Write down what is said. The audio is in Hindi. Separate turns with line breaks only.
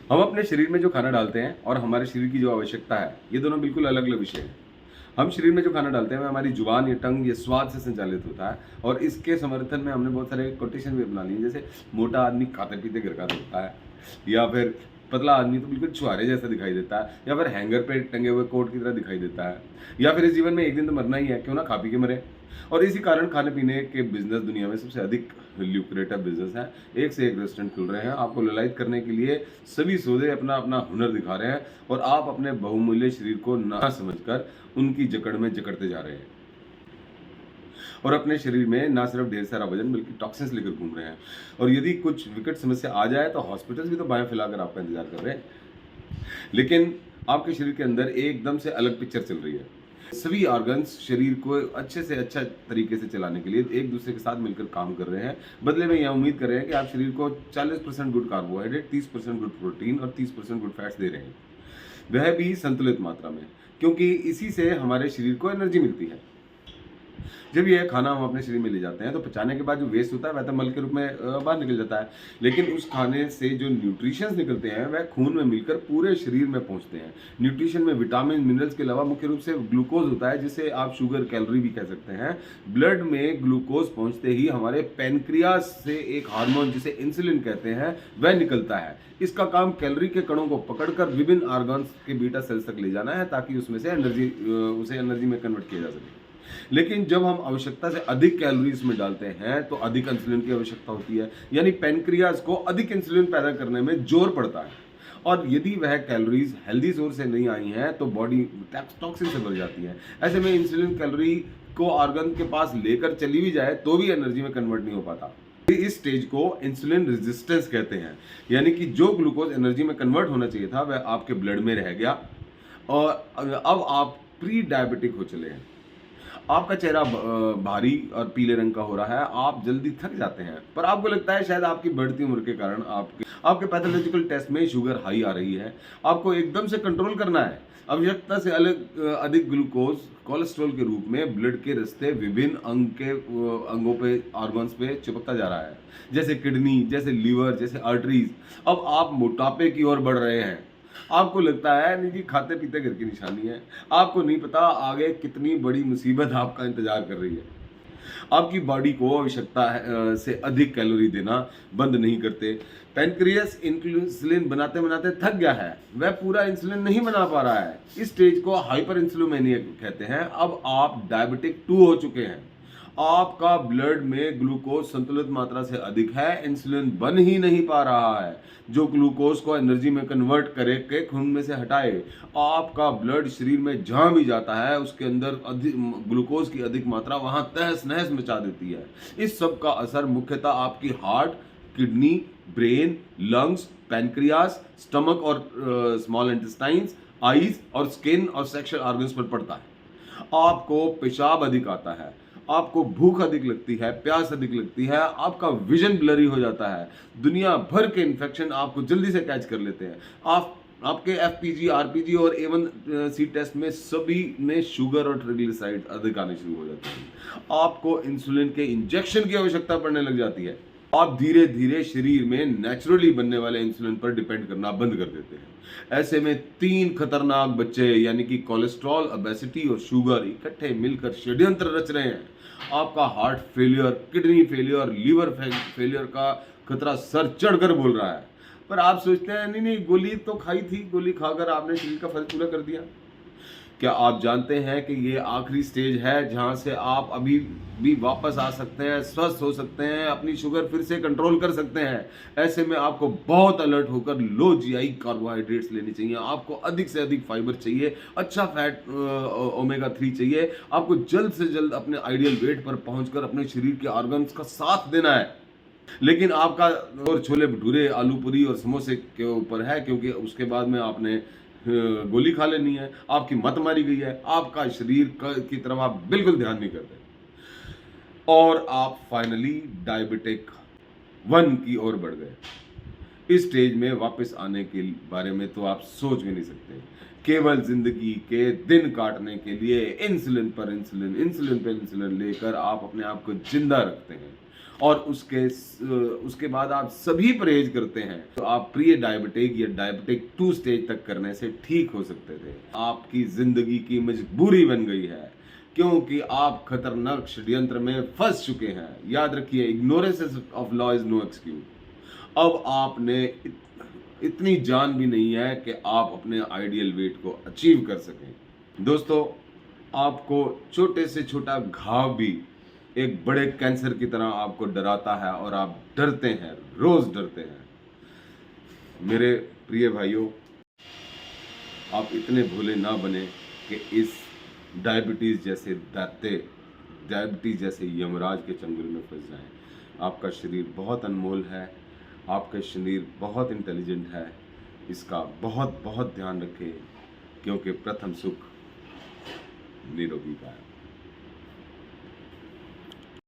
हम अपने शरीर में जो खाना डालते हैं और हमारे शरीर की जो आवश्यकता है, ये दोनों बिल्कुल अलग अलग विषय हैं। हम शरीर में जो खाना डालते हैं वह हमारी जुबान या टंग या स्वाद से संचालित होता है, और इसके समर्थन में हमने बहुत सारे कोटेशन भी बना लिए, जैसे मोटा आदमी खाते पीते घर का होता है, या फिर पतला आदमी तो बिल्कुल छुहारे जैसा दिखाई देता है, या फिर हैंगर पे टंगे हुए कोट की तरह दिखाई देता है, या फिर इस जीवन में एक दिन तो मरना ही है, क्यों ना खा पी के मरे। और इसी कारण खाने पीने के बिजनेस दुनिया में सबसे अधिक ल्यूक्रेटिव बिजनेस है। एक से एक रेस्टोरेंट खुल रहे हैं, आपको ललायत करने के लिए सभी सौदे अपना अपना हुनर दिखा रहे हैं, और आप अपने बहुमूल्य शरीर को ना समझकर उनकी जकड़ में जकड़ते जा रहे हैं, और अपने शरीर में ना सिर्फ ढेर सारा वजन बल्कि टॉक्सिन्स लेकर घूम रहे हैं। और यदि कुछ विकट समस्या आ जाए तो हॉस्पिटल्स भी तो बाहें फैलाकर आपका इंतजार कर रहे हैं, लेकिन आपके शरीर के अंदर एकदम से अलग पिक्चर चल रही है। सभी ऑर्गन्स शरीर को अच्छे से अच्छा तरीके से चलाने के लिए एक दूसरे के साथ मिलकर काम कर रहे हैं। बदले में यह उम्मीद कर रहे हैं कि आप शरीर को 40% गुड कार्बोहाइड्रेट, 30% गुड प्रोटीन और 30% गुड फैट्स दे रहे हैं, वह भी संतुलित मात्रा में, क्योंकि इसी से हमारे शरीर को एनर्जी मिलती है। जब यह खाना हम अपने शरीर में ले जाते हैं तो पचाने के बाद जो वेस्ट होता है वह तो मल के रूप में बाहर निकल जाता है, लेकिन उस खाने से जो न्यूट्रिशंस निकलते हैं वह खून में मिलकर पूरे शरीर में पहुंचते हैं। न्यूट्रिशन में विटामिन मिनरल्स के अलावा मुख्य रूप से ग्लूकोज होता है, जिसे आप शुगर कैलोरी भी कह सकते हैं। ब्लड में ग्लूकोज पहुंचते ही हमारे पैनक्रियाज से एक हार्मोन जिसे इंसुलिन कहते हैं वह निकलता है। इसका काम कैलोरी के कणों को पकड़कर विभिन्न ऑर्गन्स के बीटा सेल्स तक ले जाना है, ताकि उसमें से उसे एनर्जी में कन्वर्ट किया जा सके। लेकिन जब हम आवश्यकता से अधिक कैलोरीज में डालते हैं तो अधिक इंसुलिन की आवश्यकता होती है, यानी पैनक्रियाज को अधिक इंसुलिन पैदा करने में जोर पड़ता है। और यदि वह कैलोरीज हेल्दी सोर्स से नहीं आई हैं तो बॉडी टॉक्सिन से भर जाती है। ऐसे में इंसुलिन कैलोरी को ऑर्गन के पास लेकर चली भी जाए तो भी एनर्जी में कन्वर्ट नहीं हो पाता। इस स्टेज को इंसुलिन रेजिस्टेंस कहते हैं, यानी कि जो ग्लूकोज एनर्जी में कन्वर्ट होना चाहिए था वह आपके ब्लड में रह गया, और अब आप प्री डायबिटिक हो चले हैं। आपका चेहरा भारी और पीले रंग का हो रहा है, आप जल्दी थक जाते हैं, पर आपको लगता है शायद आपकी बढ़ती उम्र के कारण आपके पैथोलॉजिकल टेस्ट में शुगर हाई आ रही है। आपको एकदम से कंट्रोल करना है। आवश्यकता से अधिक ग्लूकोज कोलेस्ट्रॉल के रूप में ब्लड के रास्ते विभिन्न अंगों पे, ऑर्गन्स पे चिपकता जा रहा है, जैसे किडनी, जैसे लीवर, जैसे आर्टरीज। अब आप मोटापे की ओर बढ़ रहे हैं। आपको लगता है नहीं जी खाते पीते घर की निशानी है, आपको नहीं पता आगे कितनी बड़ी मुसीबत आपका इंतजार कर रही है। आपकी बॉडी को आवश्यकता से अधिक कैलोरी देना बंद नहीं करते। पैनक्रियास इंसुलिन बनाते बनाते थक गया है, वह पूरा इंसुलिन नहीं बना पा रहा है। इस स्टेज को हाइपर इंसुलिनोमेनिया कहते हैं। अब आप डायबिटिक 2 हो चुके हैं। आपका ब्लड में ग्लूकोज संतुलित मात्रा से अधिक है, इंसुलिन बन ही नहीं पा रहा है जो ग्लूकोज को एनर्जी में कन्वर्ट करे के खून में से हटाए। आपका ब्लड शरीर में जहां भी जाता है उसके अंदर अधिक ग्लूकोज की अधिक मात्रा वहां तहस नहस मचा देती है। इस सब का असर मुख्यतः आपकी heart, kidney, brain, lungs, pancreas, stomach और स्मॉल इंटेस्टाइन्स, आईज और स्किन और सेक्सुअल ऑर्गन्स पर पड़ता है। आपको पेशाब अधिक आता है, आपको भूख अधिक लगती है, प्यास अधिक लगती है, आपका विजन ब्लरी हो जाता है, दुनिया भर के इन्फेक्शन आपको जल्दी से कैच कर लेते हैं। आपके एफपीजी, आरपीजी और A1C टेस्ट में सभी में शुगर और ट्रिग्लिसराइड अधिक आने शुरू हो जाते हैं। आपको इंसुलिन के इंजेक्शन की आवश्यकता पड़ने लग जाती है। आप धीरे धीरे शरीर में नेचुरली बनने वाले इंसुलिन पर डिपेंड करना बंद कर देते हैं। ऐसे में 3 खतरनाक बच्चे यानी कि कोलेस्ट्रॉल, ओबेसिटी और शुगर इकट्ठे मिलकर षड्यंत्र रच रहे हैं। आपका heart failure, kidney failure, liver failure का खतरा सर चढ़कर बोल रहा है। पर आप सोचते हैं नहीं नहीं, गोली तो खाई थी, गोली खाकर आपने शरीर का फर्ज पूरा कर दिया। क्या आप जानते हैं कि ये आखिरी स्टेज है जहां से आप अभी भी वापस आ सकते हैं, स्वस्थ हो सकते हैं, अपनी शुगर फिर से कंट्रोल कर सकते हैं। ऐसे में आपको बहुत अलर्ट होकर लो जीआई कार्बोहाइड्रेट्स लेनी चाहिए, आपको अधिक से अधिक फाइबर चाहिए, अच्छा फैट ओमेगा 3 चाहिए। आपको जल्द से जल्द अपने आइडियल वेट पर पहुंचकर अपने शरीर के ऑर्गन्स का साथ देना है। लेकिन आपका और छोले भटूरे, आलू पूरी और समोसे के ऊपर है, क्योंकि उसके बाद में आपने गोली खा लेनी है, आपकी मत मारी गई है, आपका शरीर की तरफ आप बिल्कुल ध्यान नहीं करते, और आप फाइनली डायबिटिक 1 की ओर बढ़ गए। इस स्टेज में वापस आने के बारे में तो आप सोच भी नहीं सकते। केवल जिंदगी के दिन काटने के लिए इंसुलिन पर इंसुलिन, इंसुलिन पर इंसुलिन लेकर आप अपने आप को जिंदा रखते हैं, और उसके बाद आप सभी परहेज करते हैं, तो आप प्री डायबिटिक या डायबिटिक 2 स्टेज तक करने से ठीक हो सकते थे। आपकी ज़िंदगी की मजबूरी बन गई है, क्योंकि आप खतरनाक षड्यंत्र में फँस चुके हैं। याद रखिए, ignorance of law is no excuse. अब आपने इतनी जान भी नहीं है कि आप अपने आइडियल वेट को अचीव कर सकें। दोस्तों, आपको छोटे से छोटा घाव भी एक बड़े कैंसर की तरह आपको डराता है और आप डरते हैं, रोज डरते हैं। मेरे प्रिय भाइयों, आप इतने भोले ना बने कि इस डायबिटीज जैसे दैत्य, डायबिटीज जैसे यमराज के चंगुल में फंस जाएं। आपका शरीर बहुत अनमोल है, आपका शरीर बहुत इंटेलिजेंट है। इसका बहुत बहुत ध्यान रखें, क्योंकि प्रथम सुख निरोगी का है।